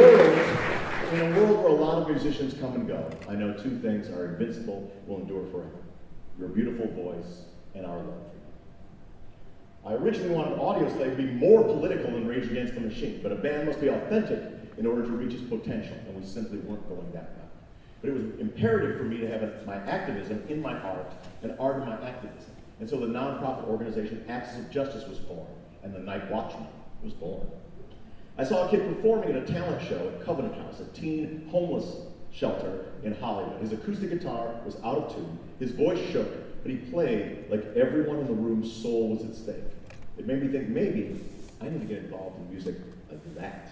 world where a lot of musicians come and go, I know 2 things are invincible, will endure forever. Your beautiful voice and our love for you. I originally wanted Audioslave to be more political than Rage Against the Machine, but a band must be authentic in order to reach its potential, and we simply weren't going that route. But it was imperative for me to have my activism in my art and art in my activism. And so the nonprofit organization Axis of Justice was formed, and the Night Watchman was born. I saw a kid performing at a talent show at Covenant House, a teen homeless shelter in Hollywood. His acoustic guitar was out of tune, his voice shook, but he played like everyone in the room's soul was at stake. It made me think maybe I need to get involved in music like that.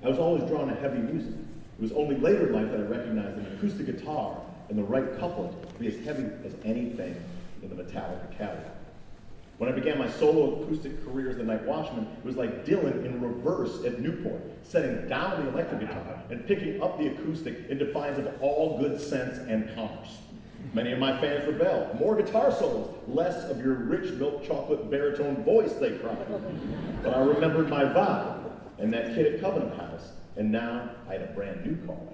I was always drawn to heavy music. It was only later in life that I recognized an acoustic guitar and the right couplet to be as heavy as anything in the Metallica catalog. When I began my solo acoustic career as the night watchman, it was like Dylan in reverse at Newport, setting down the electric guitar and picking up the acoustic in defiance of all good sense and commerce. Many of my fans rebelled. More guitar solos, less of your rich milk chocolate baritone voice, they cried. But I remembered my vow and that kid at Covenant House, and now I had a brand new calling.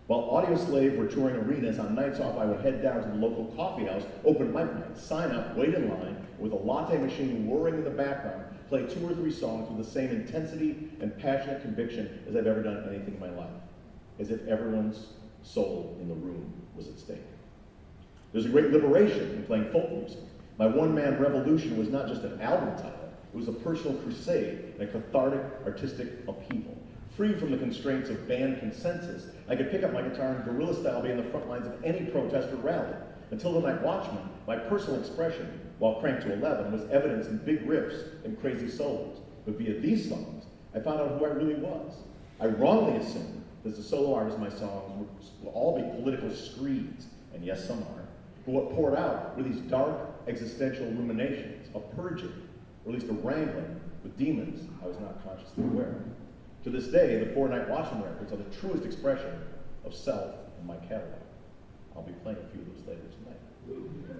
While Audio Slave were touring arenas, on nights off I would head down to the local coffee house, open mic night, sign up, wait in line, with a latte machine whirring in the background, play 2 or 3 songs with the same intensity and passionate conviction as I've ever done anything in my life, as if everyone's soul in the room was at stake. There's a great liberation in playing folk music. My one-man revolution was not just an album title, it was a personal crusade and a cathartic artistic upheaval. Free from the constraints of band consensus, I could pick up my guitar and guerrilla style be in the front lines of any protest or rally. Until the night watchman, my personal expression, while cranked to 11, was evidenced in big riffs and crazy solos. But via these songs, I found out who I really was. I wrongly assumed that as a solo artist, my songs will all be political screeds, and yes, some are. But what poured out were these dark existential ruminations, a purging, or at least a wrangling with demons I was not consciously aware of. To this day, the 4 Night Watchman records are the truest expression of self in my catalog. I'll be playing a few of those later tonight.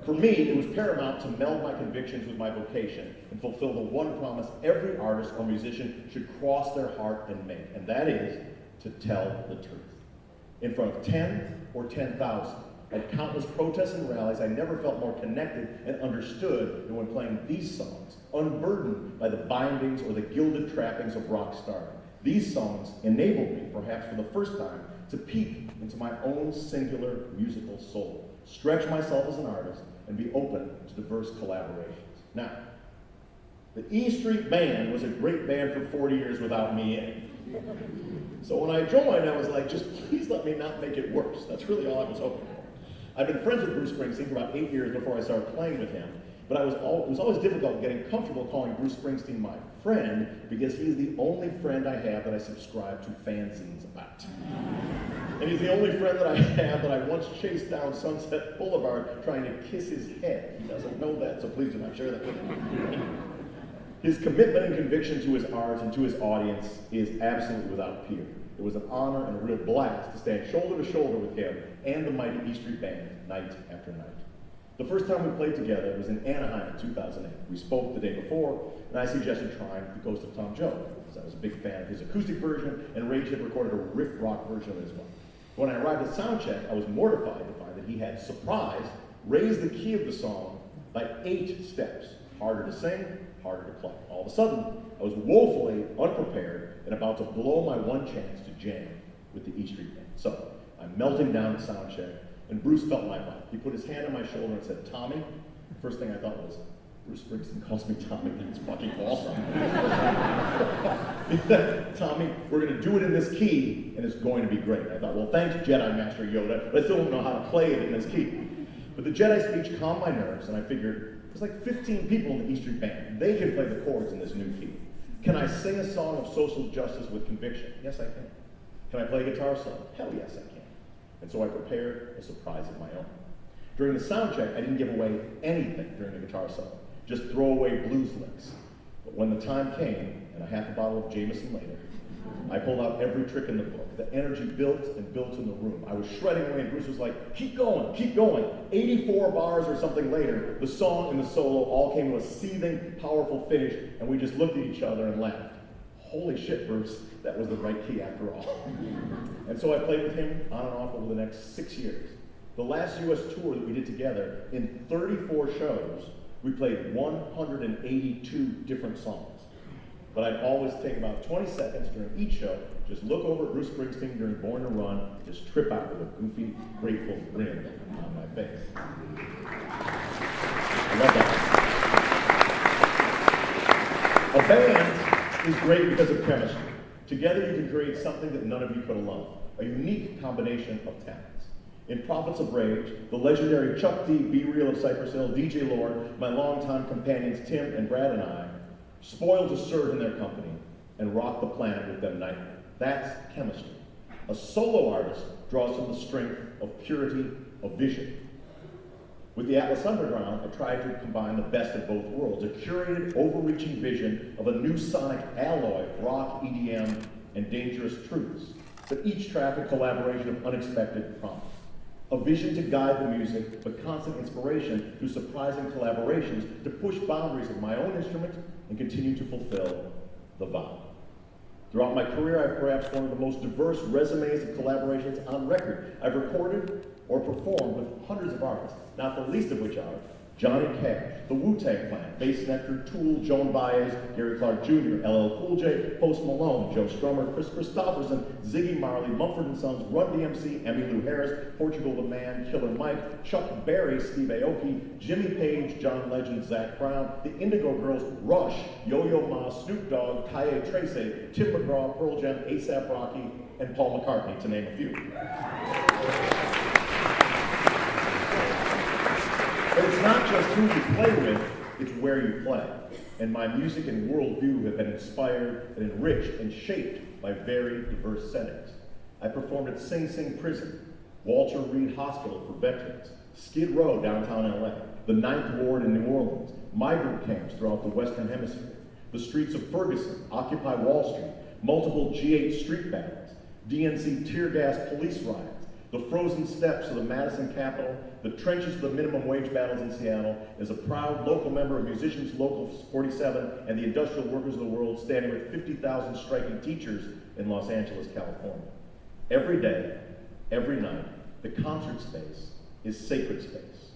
For me, it was paramount to meld my convictions with my vocation and fulfill the one promise every artist or musician should cross their heart and make, and that is to tell the truth. In front of 10 or 10,000, at countless protests and rallies, I never felt more connected and understood than when playing these songs, unburdened by the bindings or the gilded trappings of rock stardom. These songs enabled me, perhaps for the first time, to peek into my own singular musical soul, stretch myself as an artist, and be open to diverse collaborations. Now, the E Street Band was a great band for 40 years without me in it. So when I joined, I was like, just please let me not make it worse. That's really all I was hoping for. I've been friends with Bruce Springsteen for about 8 years before I started playing with him, but it was always difficult getting comfortable calling Bruce Springsteen my friend because he is the only friend I have that I subscribe to fanzines about. And he's the only friend that I have that I once chased down Sunset Boulevard trying to kiss his head. He doesn't know that, so please do not share that with him. His commitment and conviction to his art and to his audience is absolutely without peer. It was an honor and a real blast to stand shoulder to shoulder with him and the mighty E Street Band night after night. The first time we played together was in Anaheim in 2008. We spoke the day before, and I suggested trying The Ghost of Tom Joad, because I was a big fan of his acoustic version, and Rage had recorded a riff rock version of it as well. When I arrived at soundcheck, I was mortified to find that he had, surprised, raised the key of the song by 8 steps. Harder to sing, harder to play. All of a sudden, I was woefully unprepared and about to blow my one chance to jam with the E Street Band. So, I'm melting down at soundcheck, and Bruce felt my vibe. He put his hand on my shoulder and said, "Tommy." First thing I thought was, Bruce Springsteen calls me Tommy, that's fucking awesome. He said, "Tommy, we're going to do it in this key, and it's going to be great." I thought, well, thanks, Jedi Master Yoda, but I still don't know how to play it in this key. But the Jedi speech calmed my nerves, and I figured, there's like 15 people in the E Street Band. They can play the chords in this new key. Can I sing a song of social justice with conviction? Yes, I can. Can I play a guitar solo? Hell yes, I can. And so I prepared a surprise of my own. During the sound check, I didn't give away anything during the guitar solo, just throwaway blues licks. But when the time came, and a half a bottle of Jameson later, I pulled out every trick in the book. The energy built and built in the room. I was shredding away, and Bruce was like, keep going, keep going. 84 bars or something later, the song and the solo all came to a seething, powerful finish, and we just looked at each other and laughed. Holy shit, Bruce, that was the right key after all. And so I played with him on and off over the next 6 years. The last US tour that we did together, in 34 shows, we played 182 different songs. But I'd always take about 20 seconds during each show, just look over at Bruce Springsteen during Born to Run, just trip out with a goofy, grateful grin on my face. I love that. A band is great because of chemistry. Together you can create something that none of you could alone, a unique combination of talents. In Prophets of Rage, the legendary Chuck D, Be Real of Cypress Hill, DJ Lord, my longtime companions Tim and Brad and I, spoiled to serve in their company and rock the planet with them nightly. That's chemistry. A solo artist draws from the strength of purity of vision. With the Atlas Underground, I tried to combine the best of both worlds, a curated, overreaching vision of a new sonic alloy of rock, EDM, and dangerous truths, but each track a collaboration of unexpected promise. A vision to guide the music, but constant inspiration through surprising collaborations to push boundaries of my own instrument and continue to fulfill the vow. Throughout my career, I have perhaps one of the most diverse resumes of collaborations on record. I've recorded or performed with hundreds of artists, not the least of which are Johnny Cash, the Wu-Tang Clan, Bass Nectar, Tool, Joan Baez, Gary Clark Jr., LL Cool J, Post Malone, Joe Strummer, Chris Christopherson, Ziggy Marley, Mumford & Sons, Run DMC, Emmylou Harris, Portugal the Man, Killer Mike, Chuck Berry, Steve Aoki, Jimmy Page, John Legend, Zach Brown, the Indigo Girls, Rush, Yo-Yo Ma, Snoop Dogg, Kaye Tracy, Tim McGraw, Pearl Jam, A$AP Rocky, and Paul McCartney, to name a few. But it's not just who you play with, it's where you play. And my music and worldview have been inspired and enriched and shaped by very diverse settings. I performed at Sing Sing Prison, Walter Reed Hospital for Veterans, Skid Row, downtown LA, the Ninth Ward in New Orleans, migrant camps throughout the Western Hemisphere, the streets of Ferguson, Occupy Wall Street, multiple G8 street battles, DNC tear gas police riots, the frozen steps of the Madison Capitol, the trenches of the minimum wage battles in Seattle, as a proud local member of Musicians Local 47 and the Industrial Workers of the World, standing with 50,000 striking teachers in Los Angeles, California. Every day, every night, the concert space is sacred space.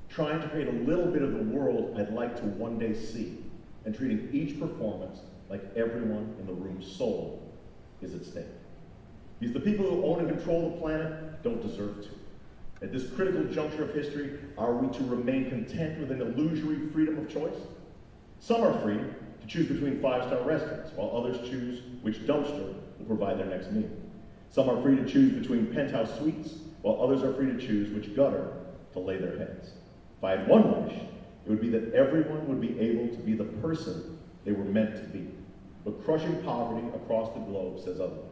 Trying to create a little bit of the world I'd like to one day see, and treating each performance like everyone in the room's soul is at stake. Because the people who own and control the planet don't deserve to. At this critical juncture of history, are we to remain content with an illusory freedom of choice? Some are free to choose between five-star restaurants, while others choose which dumpster will provide their next meal. Some are free to choose between penthouse suites, while others are free to choose which gutter to lay their heads. If I had one wish, it would be that everyone would be able to be the person they were meant to be. But crushing poverty across the globe says otherwise.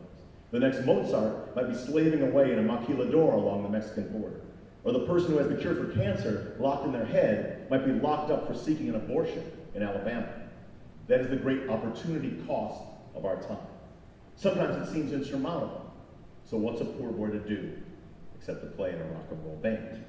The next Mozart might be slaving away in a maquiladora along the Mexican border. Or the person who has the cure for cancer locked in their head might be locked up for seeking an abortion in Alabama. That is the great opportunity cost of our time. Sometimes it seems insurmountable. So what's a poor boy to do except to play in a rock and roll band?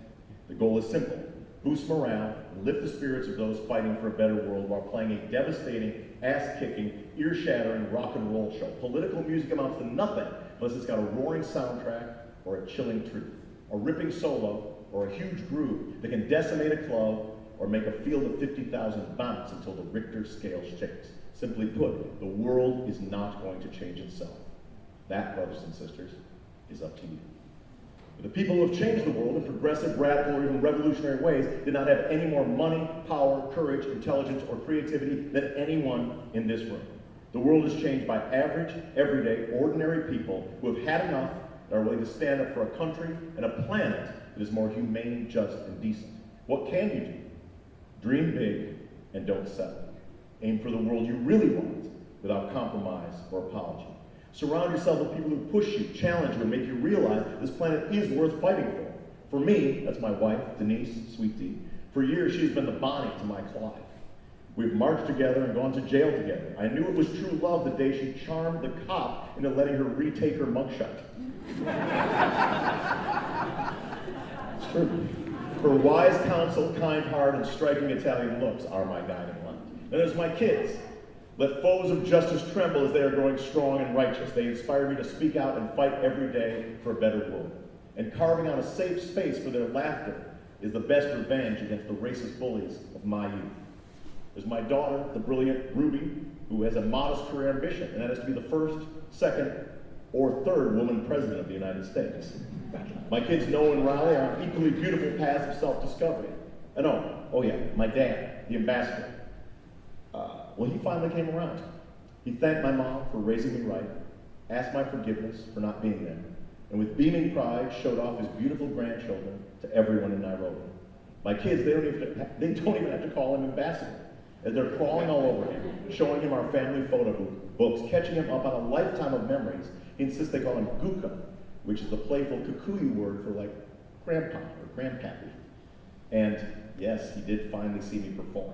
The goal is simple. Boost morale, and lift the spirits of those fighting for a better world while playing a devastating, ass-kicking, ear-shattering rock and roll show. Political music amounts to nothing unless it's got a roaring soundtrack or a chilling truth, a ripping solo or a huge groove that can decimate a club or make a field of 50,000 bounce until the Richter scale shakes. Simply put, the world is not going to change itself. That, brothers and sisters, is up to you. The people who have changed the world in progressive, radical, or even revolutionary ways did not have any more money, power, courage, intelligence, or creativity than anyone in this room. The world is changed by average, everyday, ordinary people who have had enough and are willing to stand up for a country and a planet that is more humane, just, and decent. What can you do? Dream big and don't settle. Aim for the world you really want without compromise or apology. Surround yourself with people who push you, challenge you, and make you realize this planet is worth fighting for. For me, that's my wife, Denise, Sweet Tea. For years, she's been the Bonnie to my Clyde. We've marched together and gone to jail together. I knew it was true love the day she charmed the cop into letting her retake her mugshot. It's true. Her wise counsel, kind heart, and striking Italian looks are my guiding light. And there's my kids. Let foes of justice tremble as they are growing strong and righteous. They inspire me to speak out and fight every day for a better world. And carving out a safe space for their laughter is the best revenge against the racist bullies of my youth. There's my daughter, the brilliant Ruby, who has a modest career ambition, and that is to be the first, second, or third woman president of the United States. My kids, Noah and Riley, are on equally beautiful paths of self-discovery. And oh yeah, my dad, the ambassador. Well, he finally came around. He thanked my mom for raising me right, asked my forgiveness for not being there, and with beaming pride showed off his beautiful grandchildren to everyone in Nairobi. My kids, they don't even have to call him ambassador, as they're crawling all over him, showing him our family photo books, catching him up on a lifetime of memories. He insists they call him Guka, which is the playful Kikuyu word for like grandpa or grandpappy. And yes, he did finally see me perform.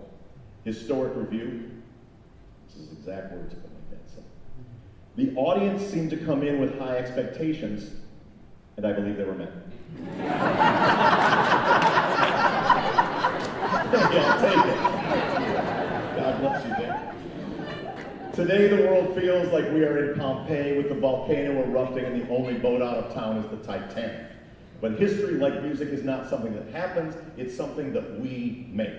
Historic review, this is exact words of my dad said. The audience seemed to come in with high expectations, and I believe they were met. Yeah, take it. God bless you, Dan. Today the world feels like we are in Pompeii with the volcano erupting and the only boat out of town is the Titanic. But history, like music, is not something that happens, it's something that we make.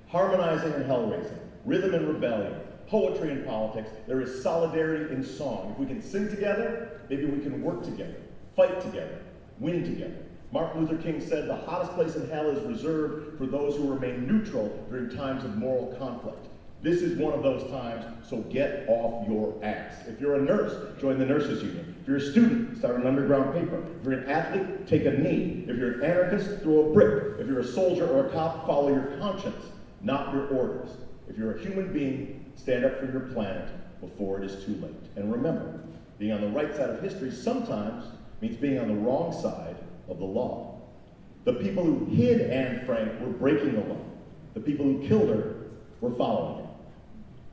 Harmonizing and hell-raising, rhythm and rebellion, poetry and politics, there is solidarity in song. If we can sing together, maybe we can work together, fight together, win together. Martin Luther King said the hottest place in hell is reserved for those who remain neutral during times of moral conflict. This is one of those times, so get off your ass. If you're a nurse, join the nurses union. If you're a student, start an underground paper. If you're an athlete, take a knee. If you're an anarchist, throw a brick. If you're a soldier or a cop, follow your conscience, not your orders. If you're a human being, stand up for your planet before it is too late. And remember, being on the right side of history sometimes means being on the wrong side of the law. The people who hid Anne Frank were breaking the law. The people who killed her were following it.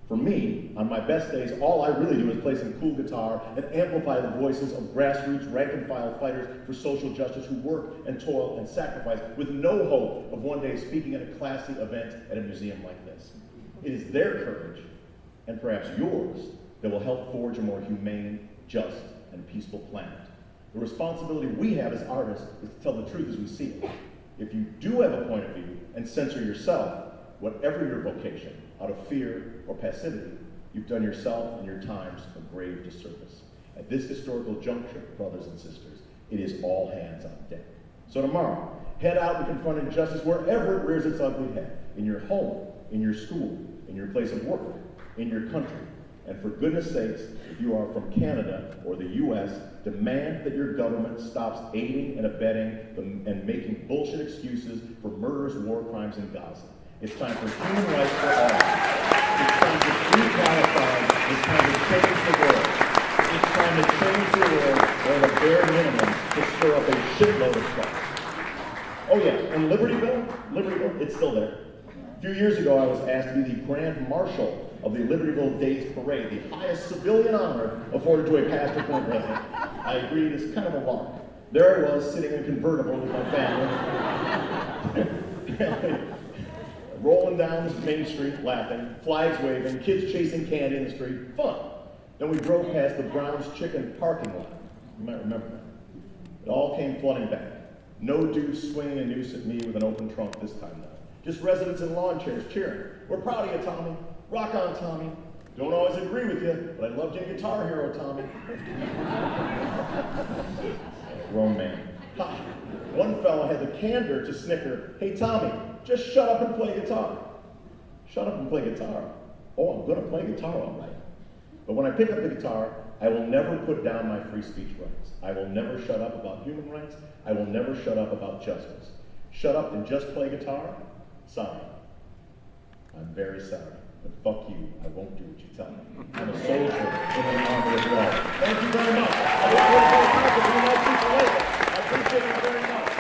For me, on my best days, all I really do is play some cool guitar and amplify the voices of grassroots, rank-and-file fighters for social justice who work and toil and sacrifice with no hope of one day speaking at a classy event at a museum like this. It is their courage, and perhaps yours, that will help forge a more humane, just, and peaceful planet. The responsibility we have as artists is to tell the truth as we see it. If you do have a point of view and censor yourself, whatever your vocation, out of fear or passivity, you've done yourself and your times a grave disservice. At this historical juncture, brothers and sisters, it is all hands on deck. So tomorrow, head out and confront injustice wherever it rears its ugly head, in your home, in your school, in your place of work, in your country. And for goodness sakes, if you are from Canada or the US, demand that your government stops aiding and abetting and making bullshit excuses for murderous war crimes in Gaza. It's time for human rights for all. It's time to free Palestine. It's time to change the world. It's time to change the world, or at a bare minimum, to stir up a shitload of strife. Oh yeah, and Libertyville, it's still there. A few years ago, I was asked to be the Grand Marshal of the Libertyville Days Parade, the highest civilian honor afforded to a pastor point resident. I agreed, it's kind of a lark. There I was, sitting in a convertible with my family. Rolling down this main street, laughing, flags waving, kids chasing candy in the street, fun. Then we drove past the Brown's Chicken parking lot. You might remember that. It all came flooding back. No dudes swinging a noose at me with an open trunk this time though. Just residents in lawn chairs cheering. We're proud of you, Tommy. Rock on, Tommy. Don't always agree with you, but I loved you, Guitar Hero, Tommy. Grown man. Ha. One fellow had the candor to snicker, hey, Tommy, just shut up and play guitar. Shut up and play guitar. Oh, I'm going to play guitar all right. But when I pick up the guitar, I will never put down my free speech rights. I will never shut up about human rights. I will never shut up about justice. Shut up and just play guitar? Sorry. I'm very sorry. But fuck you, I won't do what you tell me. I'm a soldier in an army as well. Thank you very much. I look forward to talking to you nice people later. I appreciate you very much.